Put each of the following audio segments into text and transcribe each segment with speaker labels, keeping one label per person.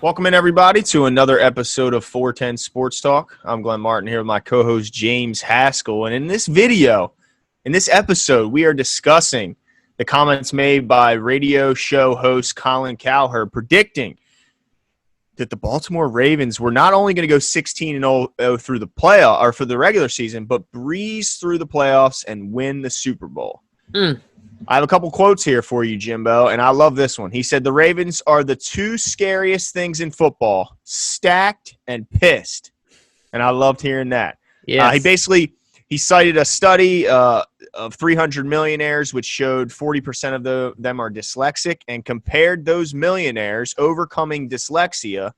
Speaker 1: Welcome in, everybody, to another episode of 410 Sports Talk. I'm Glenn Martin here with my co-host James Haskell. And in this episode, we are discussing the comments made by radio show host Colin Cowherd predicting that the Baltimore Ravens were not only going to go 16-0 through the playoff or for the regular season, but breeze through the playoffs and win the Super Bowl. I have a couple quotes here for you, Jimbo, and I love this one. He said, "The Ravens are the two scariest things in football, stacked and pissed." And I loved hearing that.
Speaker 2: Yes.
Speaker 1: He cited a study of 300 millionaires, which showed 40% of them are dyslexic, and compared those millionaires overcoming dyslexia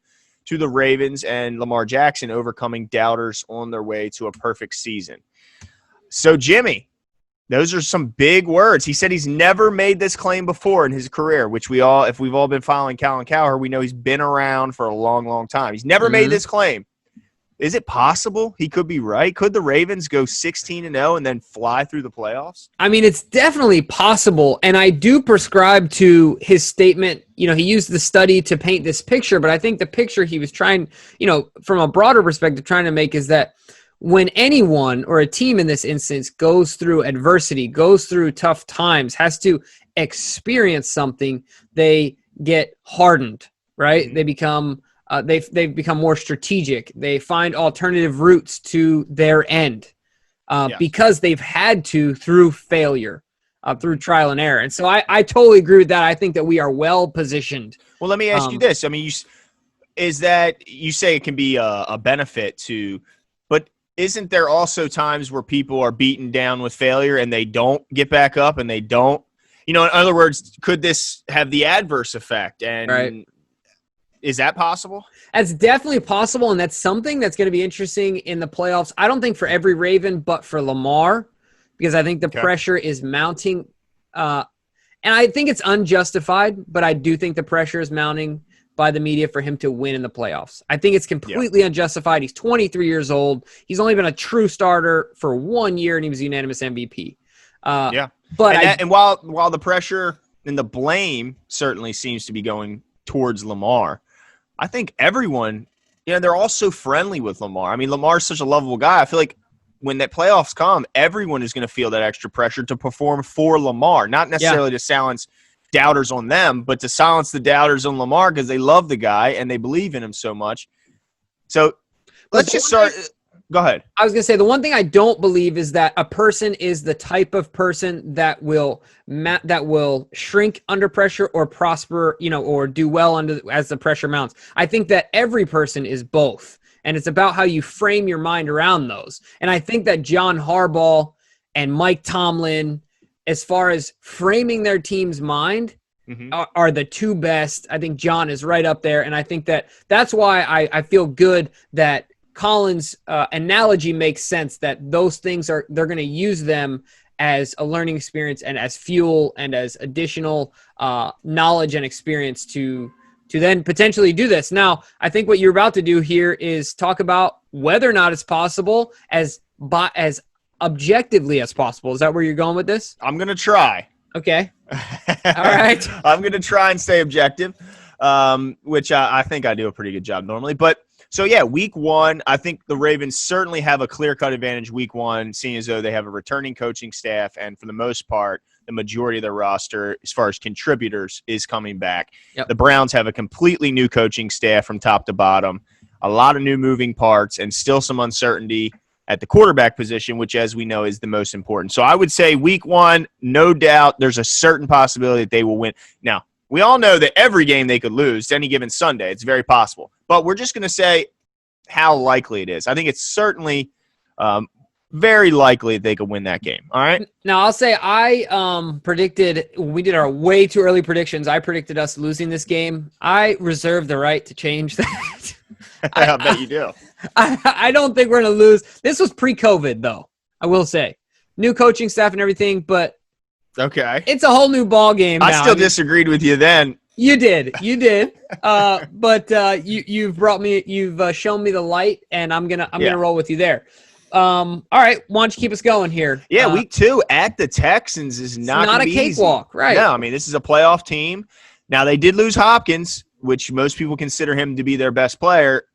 Speaker 1: to the Ravens and Lamar Jackson overcoming doubters on their way to a perfect season. So, Jimmy, those are some big words. He said he's never made this claim before in his career, which if we've all been following Colin Cowherd, we know he's been around for a long, long time. He's never made this claim. Is it possible he could be right? Could the Ravens go 16-0 and then fly through the playoffs? I
Speaker 2: mean, it's definitely possible, and I do prescribe to his statement. You know, he used the study to paint this picture, but I think the picture he was trying, from a broader perspective, trying to make is that when anyone or a team in this instance goes through adversity, goes through tough times, has to experience something, they get hardened, right? Mm-hmm. They become they've become more strategic. They find alternative routes to their end because they've had to through failure, through trial and error. And so I totally agree with that. I think that we are well positioned.
Speaker 1: Well, let me ask you this. I mean, you say it can be a benefit to, but isn't there also times where people are beaten down with failure and they don't get back up and they don't, in other words, could this have the adverse effect? And
Speaker 2: right.
Speaker 1: Is that possible?
Speaker 2: That's definitely possible, and that's something that's going to be interesting in the playoffs. I don't think for every Raven, but for Lamar, because I think the pressure is mounting. And I think it's unjustified, but I do think the pressure is mounting by the media for him to win in the playoffs. I think it's completely unjustified. He's 23 years old. He's only been a true starter for 1 year, and he was unanimous MVP.
Speaker 1: But while the pressure and the blame certainly seems to be going towards Lamar, I think everyone, they're all so friendly with Lamar. I mean, Lamar's such a lovable guy. I feel like when that playoffs come, everyone is going to feel that extra pressure to perform for Lamar, not necessarily to silence doubters on them, but to silence the doubters on Lamar because they love the guy and they believe in him so much. So let's just start. Go ahead.
Speaker 2: I was going to say, the one thing I don't believe is that a person is the type of person that will shrink under pressure or prosper, or do well as the pressure mounts. I think that every person is both, and it's about how you frame your mind around those. And I think that John Harbaugh and Mike Tomlin, as far as framing their team's mind, are the two best. I think John is right up there, and I think that's why I feel good that Colin's analogy makes sense, that those things they're going to use them as a learning experience and as fuel and as additional knowledge and experience to then potentially do this. Now, I think what you're about to do here is talk about whether or not it's possible as objectively as possible. Is that where you're going with this?
Speaker 1: I'm going to try.
Speaker 2: Okay. All right.
Speaker 1: I'm going to try and stay objective, which I think I do a pretty good job normally. But so, week one, I think the Ravens certainly have a clear-cut advantage week one, seeing as though they have a returning coaching staff, and for the most part, the majority of their roster, as far as contributors, is coming back. Yep. The Browns have a completely new coaching staff from top to bottom, a lot of new moving parts, and still some uncertainty at the quarterback position, which, as we know, is the most important. So I would say week one, no doubt, there's a certain possibility that they will win. Now, we all know that every game they could lose any given Sunday. It's very possible. But we're just going to say how likely it is. I think it's certainly very likely they could win that game. All right?
Speaker 2: Now, I'll say I predicted – we did our way too early predictions. I predicted us losing this game. I reserve the right to change that.
Speaker 1: I bet you do.
Speaker 2: I don't think we're going to lose. This was pre-COVID, though, I will say. New coaching staff and everything, but –
Speaker 1: okay.
Speaker 2: It's a whole new ball game now.
Speaker 1: I still disagreed with you then.
Speaker 2: You did. But you've shown me the light, and I'm gonna roll with you there. All right, why don't you keep us going here?
Speaker 1: Yeah, week 2 at the Texans is not
Speaker 2: a cakewalk,
Speaker 1: easy.
Speaker 2: Right?
Speaker 1: No, I mean, this is a playoff team. Now, they did lose Hopkins, which most people consider him to be their best player.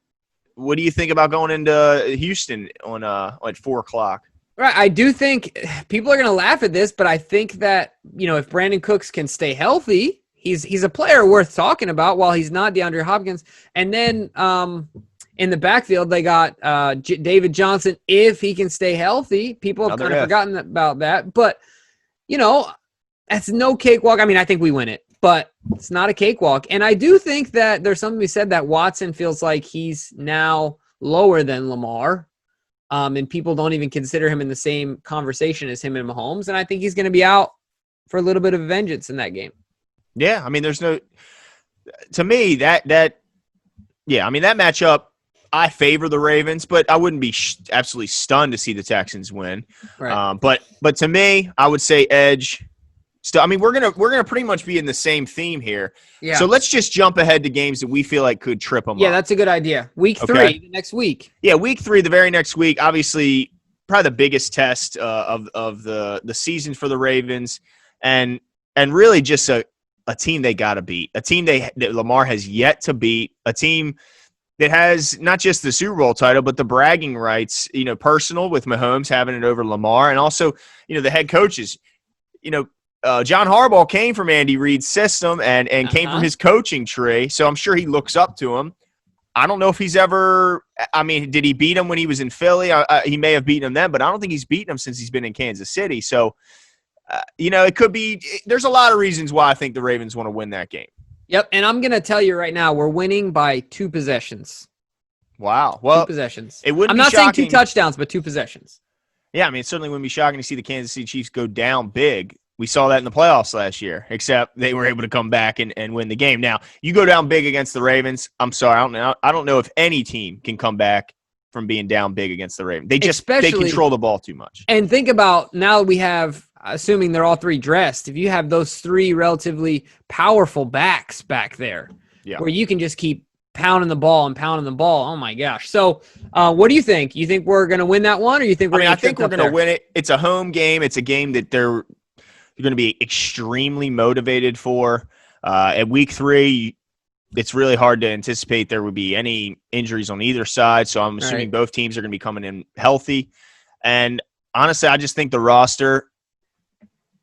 Speaker 1: What do you think about going into Houston on at 4:00?
Speaker 2: Right. I do think people are going to laugh at this, but I think that, if Brandon Cooks can stay healthy, he's a player worth talking about while he's not DeAndre Hopkins. And then in the backfield, they got David Johnson. If he can stay healthy, people have kind of forgotten about that. But, that's no cakewalk. I mean, I think we win it, but it's not a cakewalk. And I do think that there's something to be said that Watson feels like he's now lower than Lamar. And people don't even consider him in the same conversation as him and Mahomes. And I think he's going to be out for a little bit of vengeance in that game.
Speaker 1: Yeah, I mean, to me, that matchup, I favor the Ravens, but I wouldn't be absolutely stunned to see the Texans win.
Speaker 2: Right.
Speaker 1: But to me, I would say edge. Still, I mean, we're gonna pretty much be in the same theme here.
Speaker 2: Yeah.
Speaker 1: So let's just jump ahead to games that we feel like could trip them up.
Speaker 2: Yeah, that's a good idea. Week 3, the next week.
Speaker 1: Yeah, week 3, the very next week. Obviously, probably the biggest test of the season for the Ravens, and really just a team they got to beat, a team that Lamar has yet to beat, a team that has not just the Super Bowl title, but the bragging rights, personal with Mahomes having it over Lamar, and also, the head coaches, John Harbaugh came from Andy Reid's system and came from his coaching tree, so I'm sure he looks up to him. I don't know if he's ever – I mean, did he beat him when he was in Philly? He may have beaten him then, but I don't think he's beaten him since he's been in Kansas City. So, it could be – there's a lot of reasons why I think the Ravens want to win that game.
Speaker 2: Yep, and I'm going to tell you right now, we're winning by 2 possessions.
Speaker 1: Wow. Well,
Speaker 2: 2 possessions.
Speaker 1: I'm not
Speaker 2: saying 2 touchdowns, but 2 possessions.
Speaker 1: Yeah, I mean, it certainly wouldn't be shocking to see the Kansas City Chiefs go down big. We saw that in the playoffs last year, except they were able to come back and win the game. Now, you go down big against the Ravens. I'm sorry, I don't know if any team can come back from being down big against the Ravens. They control the ball too much.
Speaker 2: And think about now we have, assuming they're all 3 dressed, if you have those 3 relatively powerful backs back there, where you can just keep pounding the ball, oh my gosh. So what do you think? You think we're going to win that one, or you think
Speaker 1: I think we're going to win it. It's a home game. It's a game that they're going to be extremely motivated for. At week 3, it's really hard to anticipate there would be any injuries on either side, so I'm assuming both teams are going to be coming in healthy. And honestly, I just think the roster,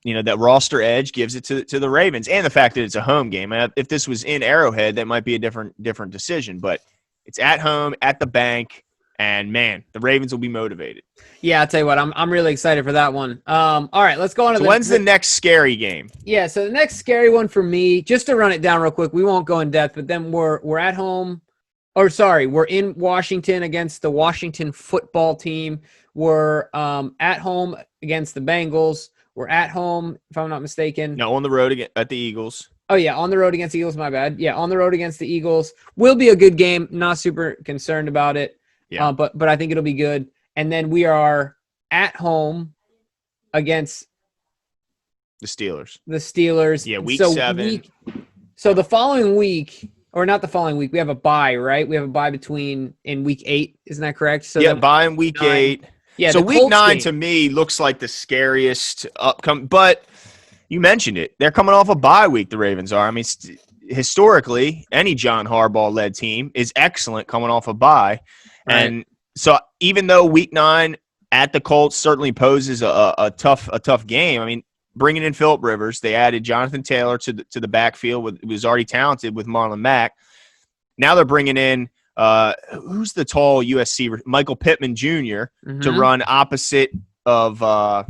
Speaker 1: that roster edge gives it to the Ravens, and the fact that it's a home game. If this was in Arrowhead, that might be a different decision, but it's at home, at the bank, and man, the Ravens will be motivated.
Speaker 2: Yeah, I'll tell you what, I'm really excited for that one. All right, let's go on to
Speaker 1: when's the next scary game?
Speaker 2: Yeah, so the next scary one for me, just to run it down real quick, we won't go in depth, but then we're at home, we're in Washington against the Washington football team. We're at home against the Bengals. We're at home, if I'm not mistaken.
Speaker 1: No, on the road at the Eagles.
Speaker 2: Oh, yeah, on the road against the Eagles, my bad. Yeah, on the road against the Eagles. Will be a good game. Not super concerned about it. Yeah. But I think it'll be good. And then we are at home against
Speaker 1: the Steelers.
Speaker 2: Yeah,
Speaker 1: week 7.
Speaker 2: So the following week, or not the following week, we have a bye, right? We have a bye in week 8. Isn't that correct? So
Speaker 1: bye in week 8.
Speaker 2: Yeah,
Speaker 1: so week 9 to me looks like the scariest upcoming. But you mentioned it. They're coming off a bye week, the Ravens are. I mean, historically, any John Harbaugh-led team is excellent coming off a bye. Right. And so even though week 9 at the Colts certainly poses a tough game, I mean, bringing in Phillip Rivers, they added Jonathan Taylor to the backfield, who was already talented with Marlon Mack. Now they're bringing in who's the tall USC, Michael Pittman Jr. To run opposite of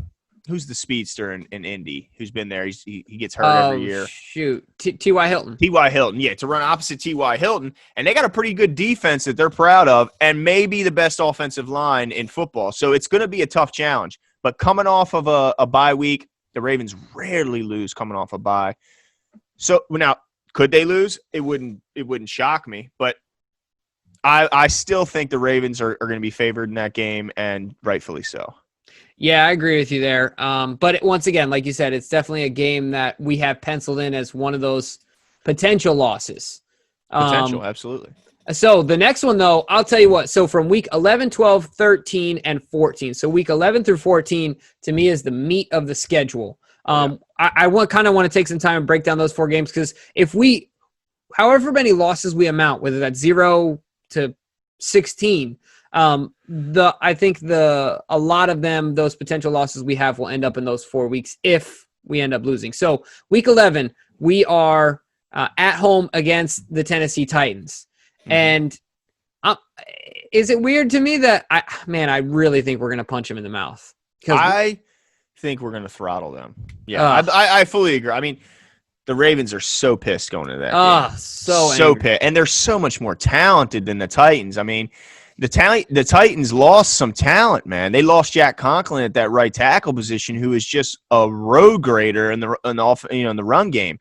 Speaker 1: who's the speedster in Indy who's been there. He gets hurt every year.
Speaker 2: Shoot, T.Y. Hilton.
Speaker 1: T.Y. Hilton, yeah, to run opposite T.Y. Hilton, and they got a pretty good defense that they're proud of, and maybe the best offensive line in football. So it's going to be a tough challenge. But coming off of a bye week, the Ravens rarely lose coming off a bye. So now, could they lose? It wouldn't shock me, but I still think the Ravens are going to be favored in that game, and rightfully so.
Speaker 2: Yeah, I agree with you there. But once again, like you said, it's definitely a game that we have penciled in as one of those potential losses.
Speaker 1: Absolutely.
Speaker 2: So the next one, though, I'll tell you what. So from week 11, 12, 13, and 14. So week 11 through 14, to me, is the meat of the schedule. I kind of want to take some time and break down those 4 games, because if we however many losses we amount, whether that's 0 to 16, I think a lot of them, those potential losses we have, will end up in those 4 weeks if we end up losing. So week 11, we are at home against the Tennessee Titans. Mm-hmm. And is it weird to me that I really think we're going to punch him in the mouth?
Speaker 1: I think we're going to throttle them. Yeah, I fully agree. I mean, the Ravens are so pissed going into that game.
Speaker 2: So
Speaker 1: pissed. And they're so much more talented than the Titans. I mean, the Titans lost some talent, man. They lost Jack Conklin at that right tackle position, who is just a road grader in the run game.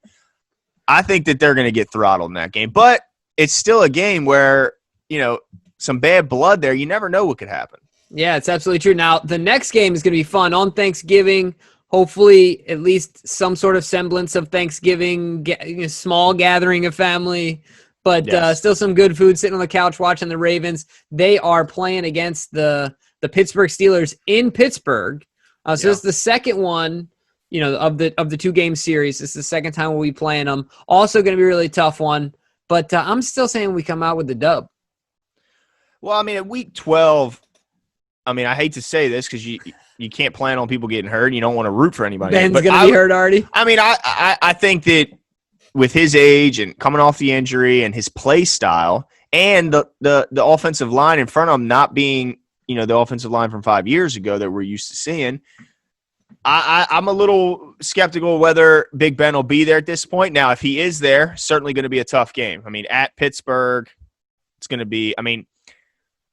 Speaker 1: I think that they're going to get throttled in that game. But it's still a game where, some bad blood there. You never know what could happen.
Speaker 2: Yeah, it's absolutely true. Now, the next game is going to be fun on Thanksgiving. Hopefully, at least some sort of semblance of Thanksgiving, small gathering of family, but yes. Still some good food, sitting on the couch watching the Ravens. They are playing against the Pittsburgh Steelers in Pittsburgh. This is the second one, of the 2-game series. This is the second time we'll be playing them. Also going to be a really tough one, but I'm still saying we come out with the dub.
Speaker 1: Well, I mean, at week 12, I hate to say this because you can't plan on people getting hurt. And you don't want to root for anybody.
Speaker 2: Ben's going to be hurt already.
Speaker 1: I think that with his age and coming off the injury and his play style and the offensive line in front of him not being, the offensive line from 5 years ago that we're used to seeing, I'm a little skeptical whether Big Ben will be there at this point. Now, if he is there, certainly going to be a tough game. At Pittsburgh, it's going to be –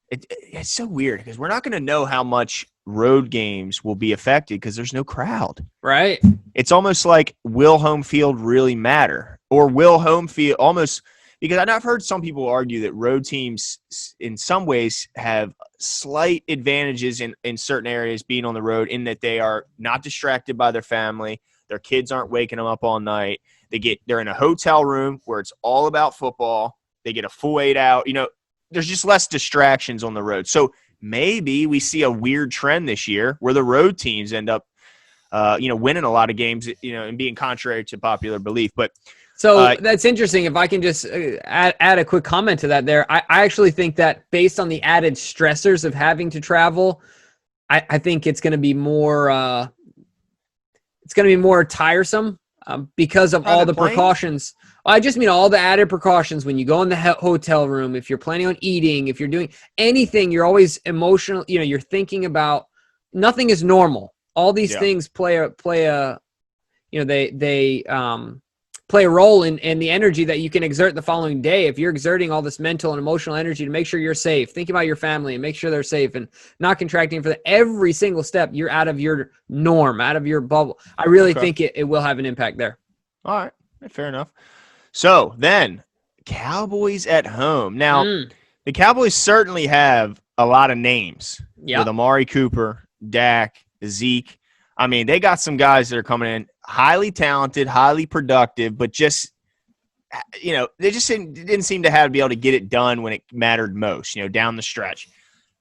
Speaker 1: it's so weird because we're not going to know how much road games will be affected because there's no crowd.
Speaker 2: Right.
Speaker 1: It's almost like, will home field really matter? Or will home field almost – because I've heard some people argue that road teams in some ways have slight advantages in certain areas being on the road in that they are not distracted by their family. Their kids aren't waking them up all night. They're in a hotel room where it's all about football. They get a full 8 out. There's just less distractions on the road. So maybe we see a weird trend this year where the road teams end up, winning a lot of games, and being contrary to popular belief. But
Speaker 2: that's interesting. If I can just add a quick comment to that there, I actually think that based on the added stressors of having to travel, I think it's going to be more, tiresome because of all the precautions. I just mean all the added precautions when you go in the hotel room. If you're planning on eating, if you're doing anything, you're always emotional. You're thinking about nothing is normal. All these things play a role in the energy that you can exert the following day. If you're exerting all this mental and emotional energy to make sure you're safe, think about your family and make sure they're safe and not contracting for every single step, you're out of your norm, out of your bubble. I really think it will have an impact there.
Speaker 1: All right. Fair enough. So then, Cowboys at home. Now, the Cowboys certainly have a lot of names with Amari Cooper, Dak, Zeke. They got some guys that are coming in highly talented, highly productive, but just, they just didn't seem to be able to get it done when it mattered most, down the stretch.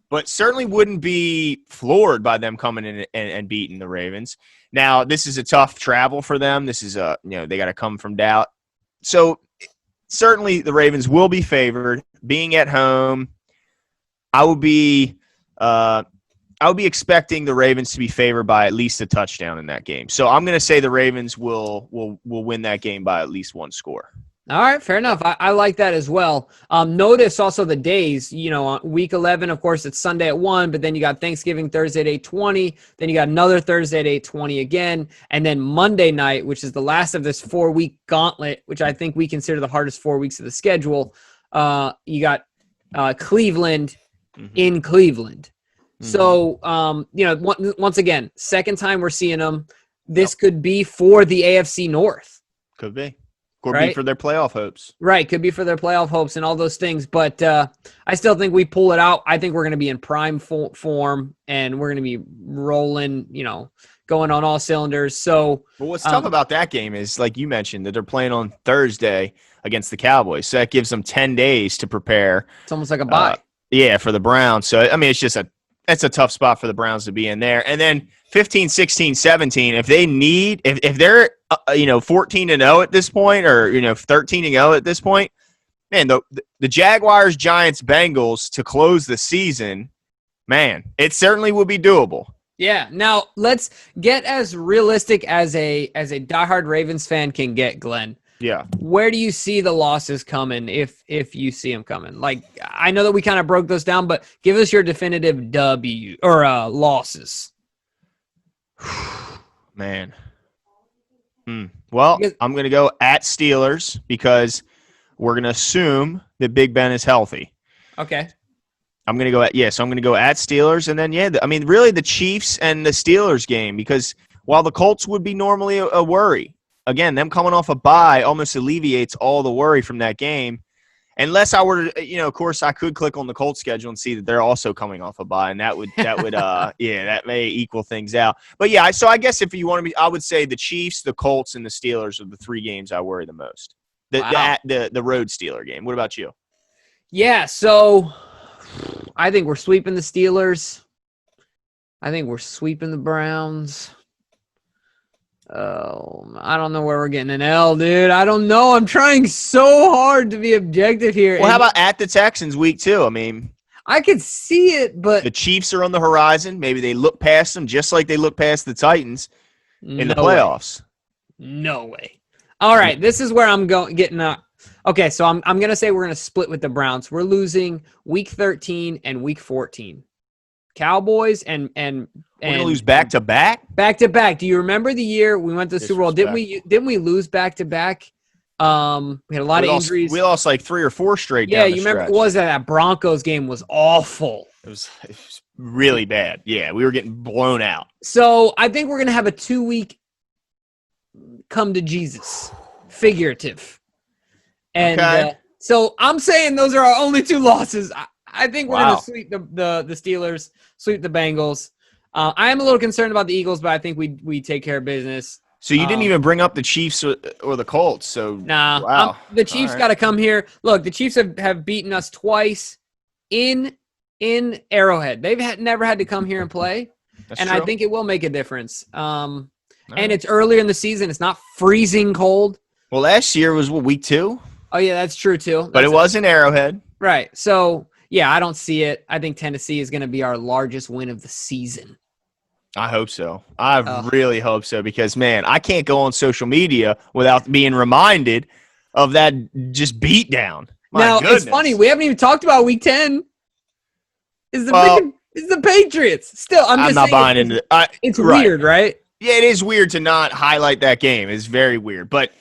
Speaker 1: But certainly wouldn't be floored by them coming in and beating the Ravens. Now, this is a tough travel for them. This is they got to come from Dallas. So certainly the Ravens will be favored. Being at home, I would be expecting the Ravens to be favored by at least a touchdown in that game. So I'm going to say the Ravens will win that game by at least one score.
Speaker 2: All right, fair enough. I like that as well. Notice also the days, week 11, of course, it's Sunday at 1, but then you got Thanksgiving Thursday at 8:20. Then you got another Thursday at 8:20 again. And then Monday night, which is the last of this 4-week gauntlet, which I think we consider the hardest 4 weeks of the schedule. You got Cleveland in Cleveland. So, once again, second time we're seeing them. This could be for the AFC North.
Speaker 1: Could be. Could be for their playoff hopes.
Speaker 2: Right, could be for their playoff hopes and all those things. But I still think we pull it out. I think we're going to be in prime form, and we're going to be rolling, going on all cylinders. So,
Speaker 1: but what's tough about that game is, like you mentioned, that they're playing on Thursday against the Cowboys. So that gives them 10 days to prepare.
Speaker 2: It's almost like a bye.
Speaker 1: For the Browns. So, it's just a That's a tough spot for the Browns to be in there. And then 15, 16, 17, if they need, if they're, 14-0 at this point, or, 13-0 at this point, man, the Jaguars, Giants, Bengals to close the season, man, it certainly would be doable.
Speaker 2: Yeah. Now let's get as realistic as a diehard Ravens fan can get, Glenn.
Speaker 1: Yeah.
Speaker 2: Where do you see the losses coming if you see them coming? Like, I know that we kind of broke those down, but give us your definitive W or losses.
Speaker 1: Man. Well, I'm going to go at Steelers because we're going to assume that Big Ben is healthy.
Speaker 2: Okay.
Speaker 1: I'm going to go at Steelers, and then really the Chiefs and the Steelers game, because while the Colts would be normally a worry, again, them coming off a bye almost alleviates all the worry from that game. Unless I were to, of course, I could click on the Colts schedule and see that they're also coming off a bye, and that would, that may equal things out. But yeah, so I guess if you want to be, I would say the Chiefs, the Colts, and the Steelers are the three games I worry the most. The road Steeler game. What about you?
Speaker 2: Yeah, so I think we're sweeping the Steelers. I think we're sweeping the Browns. Oh, I don't know where we're getting an L, dude. I don't know. I'm trying so hard to be objective here.
Speaker 1: Well, how about at the Texans week 2? I mean,
Speaker 2: I could see it, but
Speaker 1: the Chiefs are on the horizon. Maybe they look past them just like they look past the Titans in the playoffs.
Speaker 2: No way. All right, this is where I'm getting up. Okay, so I'm going to say we're going to split with the Browns. We're losing week 13 and week 14. Cowboys and
Speaker 1: we're going to lose back-to-back?
Speaker 2: Back-to-back. Do you remember the year we went to the Super Bowl? Didn't we lose back-to-back? We had a lot of injuries.
Speaker 1: We lost like 3 or 4 straight down the
Speaker 2: you remember
Speaker 1: stretch.
Speaker 2: what was that Broncos game was awful.
Speaker 1: It was really bad. Yeah, we were getting blown out.
Speaker 2: So I think we're going to have a 2-week come to Jesus. Figurative. And so I'm saying those are our only 2 losses. I think we're going to sweep the Steelers, sweep the Bengals. I am a little concerned about the Eagles, but I think we take care of business.
Speaker 1: So you didn't even bring up the Chiefs or the Colts. So
Speaker 2: nah,
Speaker 1: wow.
Speaker 2: The Chiefs got to come here. Look, the Chiefs have beaten us twice in Arrowhead. They've never had to come here and play, and true. I think it will make a difference. And it's earlier in the season. It's not freezing cold.
Speaker 1: Well, last year was week 2?
Speaker 2: Oh yeah, that's true too.
Speaker 1: But it was in Arrowhead,
Speaker 2: right? So yeah, I don't see it. I think Tennessee is going to be our largest win of the season.
Speaker 1: I hope so. I really hope so, because, man, I can't go on social media without being reminded of that just beatdown.
Speaker 2: Now, it's funny. We haven't even talked about Week 10. It's the Patriots. Still, I'm not
Speaker 1: buying into it.
Speaker 2: It's weird, right?
Speaker 1: Yeah, it is weird to not highlight that game. It's very weird. But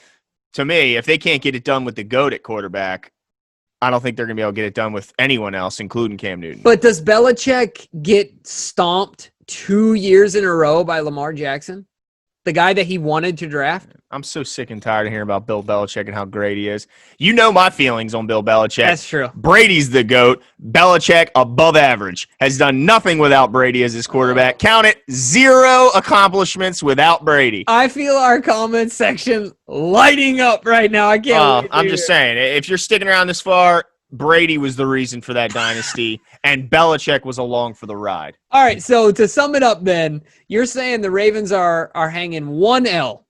Speaker 1: to me, if they can't get it done with the GOAT at quarterback, I don't think they're going to be able to get it done with anyone else, including Cam Newton.
Speaker 2: But does Belichick get stomped 2 years in a row by Lamar Jackson, the guy that he wanted to draft?
Speaker 1: I'm so sick and tired of hearing about Bill Belichick and how great he is. You know my feelings on Bill Belichick.
Speaker 2: That's true.
Speaker 1: Brady's the GOAT. Belichick, above average. Has done nothing without Brady as his quarterback. Count it, 0 accomplishments without Brady.
Speaker 2: I feel our comment section lighting up right now. I can't wait.
Speaker 1: I'm just saying, if you're sticking around this far, Brady was the reason for that dynasty, and Belichick was along for the ride.
Speaker 2: All right, so to sum it up then, you're saying the Ravens are hanging 1 L.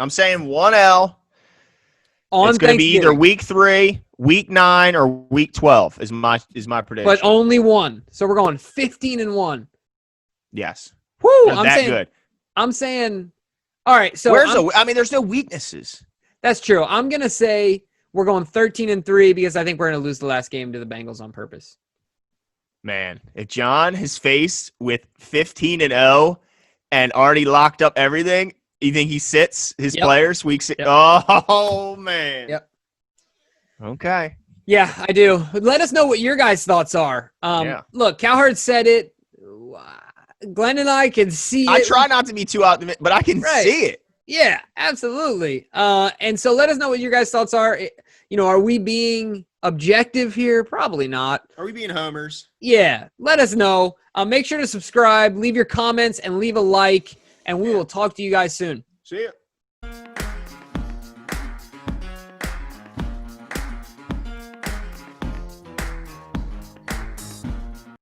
Speaker 1: I'm saying 1 L.
Speaker 2: It's
Speaker 1: going to be either week 3, week 9, or week 12 is my prediction.
Speaker 2: But only 1. So we're going 15-1.
Speaker 1: Yes.
Speaker 2: Woo!
Speaker 1: I'm
Speaker 2: saying all right, so
Speaker 1: there's no weaknesses.
Speaker 2: That's true. I'm going to say we're going 13-3 because I think we're going to lose the last game to the Bengals on purpose.
Speaker 1: Man, if John is faced with 15-0 and already locked up everything, you think he sits his players week 6? Yep. Oh, man.
Speaker 2: Yep.
Speaker 1: Okay.
Speaker 2: Yeah, I do. Let us know what your guys' thoughts are. Look, Cowherd said it. Glenn and I can see it.
Speaker 1: I try not to be too optimistic, but I can see it.
Speaker 2: Yeah, absolutely. And so let us know what your guys' thoughts are. Are we being objective here? Probably not.
Speaker 1: Are we being homers?
Speaker 2: Yeah, let us know. Make sure to subscribe, leave your comments, and leave a like, and we will talk to you guys soon.
Speaker 1: See ya.